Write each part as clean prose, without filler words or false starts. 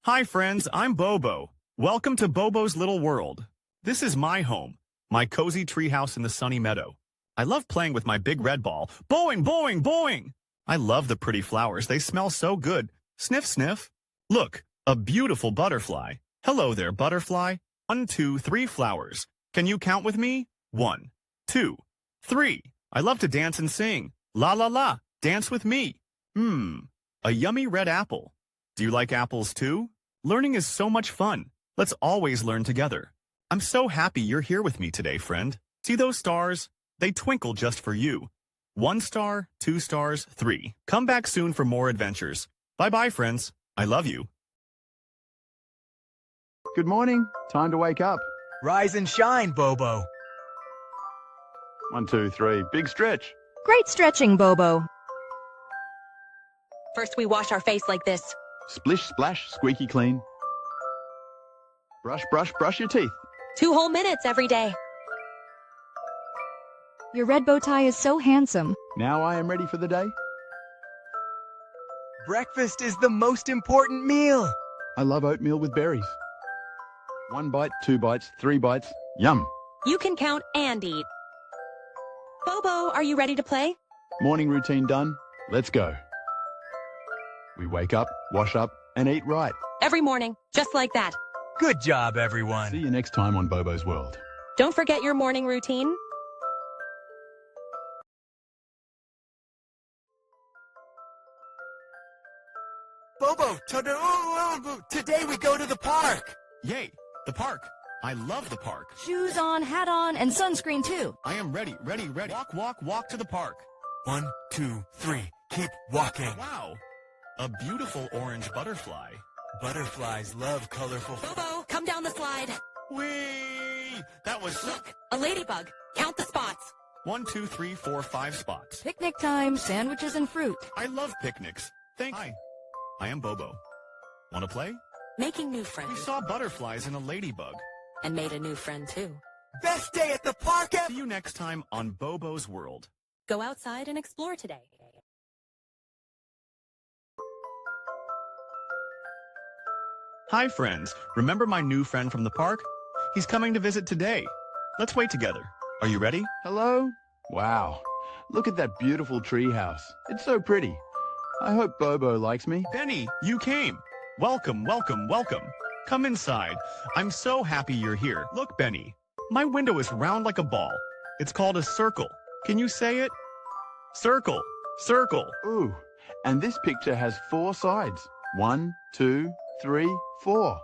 Hi friends, I'm Bobo. Welcome to Bobo's Little World. This is my home, my cozy treehouse in the sunny meadow. I love playing with my big red ball. Boing, boing, boing! I love the pretty flowers. They smell so good. Sniff, sniff. Look, a beautiful butterfly. Hello there, butterfly. 1, 2, 3 flowers. Can you count with me? 1, 2, 3. I love to dance and sing. La la la, dance with me. A yummy red apple. Do you like apples too? Learning is so much fun. Let's always learn together. I'm so happy you're here with me today, friend. See those stars? They twinkle just for you. 1 star, 2 stars, 3. Come back soon for more adventures. Bye-bye, friends. I love you. Good morning. Time to wake up. Rise and shine, Bobo. 1, 2, 3. Big stretch. Great stretching, Bobo. First we wash our face like this. Splish, splash, squeaky clean. Brush, brush, brush your teeth. 2 whole minutes every day. Your red bow tie is so handsome. Now I am ready for the day. Breakfast is the most important meal. I love oatmeal with berries. 1 bite, 2 bites, 3 bites. Yum. You can count and eat. Bobo, are you ready to play? Morning routine done. Let's go. We wake up, wash up, and eat right. Every morning, just like that. Good job, everyone. See you next time on Bobo's World. Don't forget your morning routine. Bobo, today we go to the park. Yay, the park. I love the park. Shoes on, hat on, and sunscreen too. I am ready. Walk, walk, walk to the park. 1, 2, 3. Keep walking. Wow, a beautiful orange butterfly. Butterflies love colorful. Bobo, come down the slide. Whee! That was Look, a ladybug. Count the spots. 1, 2, 3, 4, 5 spots. Picnic time, sandwiches and fruit. I love picnics. Hi, I am Bobo. Want to play? Making new We friends. saw butterflies and a ladybug. And made a new friend too. Best day at the park ever. See you next time on Bobo's World. Go outside and explore today. Hi friends, remember my new friend from the park? He's coming to visit today. Let's wait together. Are you ready? Hello? Wow. Look at that beautiful tree house. It's so pretty. I hope Bobo likes me. Benny, you came. Welcome, welcome, welcome. Come inside. I'm so happy you're here. Look, Benny, my window is round like a ball. It's called a circle. Can you say it? Circle, circle. Ooh, and this picture has 4 sides. 1, 2, 3, 4.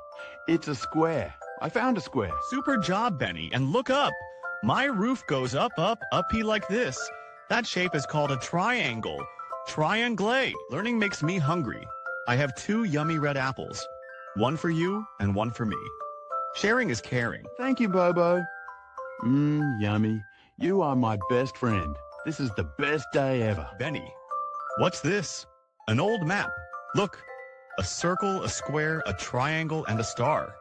It's a square. I found a square. Super job, Benny, and look up. My roof goes up, uppy like this. That shape is called a triangle. Triangle. Learning makes me hungry. I have 2 yummy red apples. 1 for you and 1 for me. Sharing is caring. Thank you, Bobo. Yummy. You are my best friend. This is the best day ever. Benny, what's this? An old map. Look, a circle, a square, a triangle, and a star.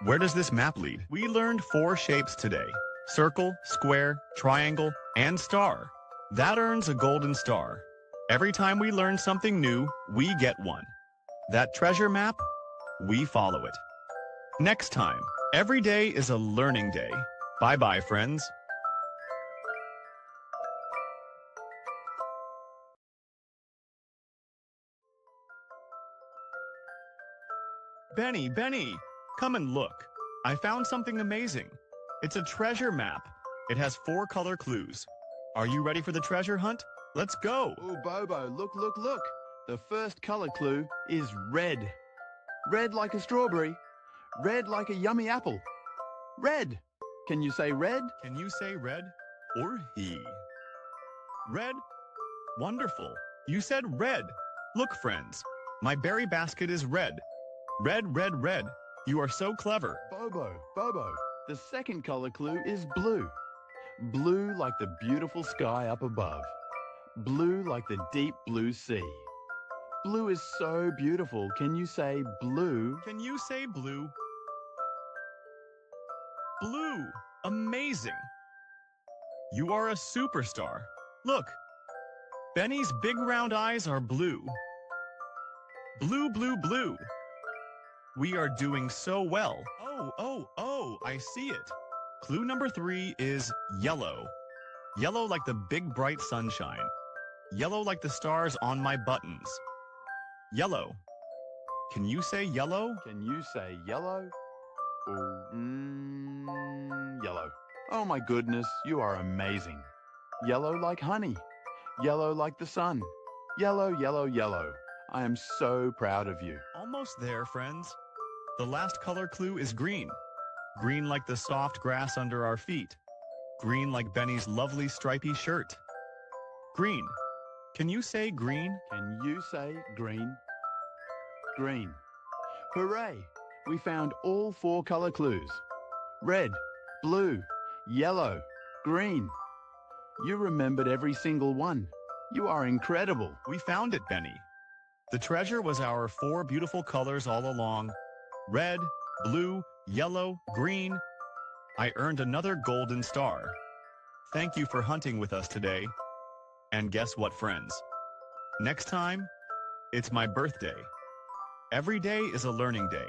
Where does this map lead? We learned 4 shapes today. Circle, square, triangle, and star. That earns a golden star. Every time we learn something new, we get one. That treasure map, we follow it. Next time, every day is a learning day. Bye-bye, friends. Benny, come and look. I found something amazing. It's a treasure map. It has 4 color clues. Are you ready for the treasure hunt? Let's go. Oh, Bobo, look, look, look. The first color clue is red. Red like a strawberry. Red like a yummy apple. Red. Can you say red? Can you say red or he? Red? Wonderful. You said red. Look, friends, my berry basket is red. Red, red, red. You are so clever. Bobo, the second color clue is blue. Blue like the beautiful sky up above. Blue like the deep blue sea. Blue is so beautiful. Can you say blue? Can you say blue? Blue. Amazing. You are a superstar. Look, Benny's big round eyes are blue. Blue, blue, blue. We are doing so well. Oh, I see it. Clue number 3 is yellow. Yellow like the big bright sunshine. Yellow like the stars on my buttons. Yellow. Can you say yellow? Can you say yellow? Yellow. Oh my goodness, you are amazing. Yellow like honey. Yellow like the sun. Yellow, yellow, yellow. I am so proud of you. Almost there, friends. The last color clue is green. Green like the soft grass under our feet. Green like Benny's lovely stripy shirt. Green. Can you say green? Can you say green? Green. Hooray! We found all 4 color clues. Red, blue, yellow, green. You remembered every single one. You are incredible. We found it, Benny. The treasure was our 4 beautiful colors all along. Red, blue, yellow, green. I earned another golden star. Thank you for hunting with us today. And guess what, friends? Next time, it's my birthday. Every day is a learning day.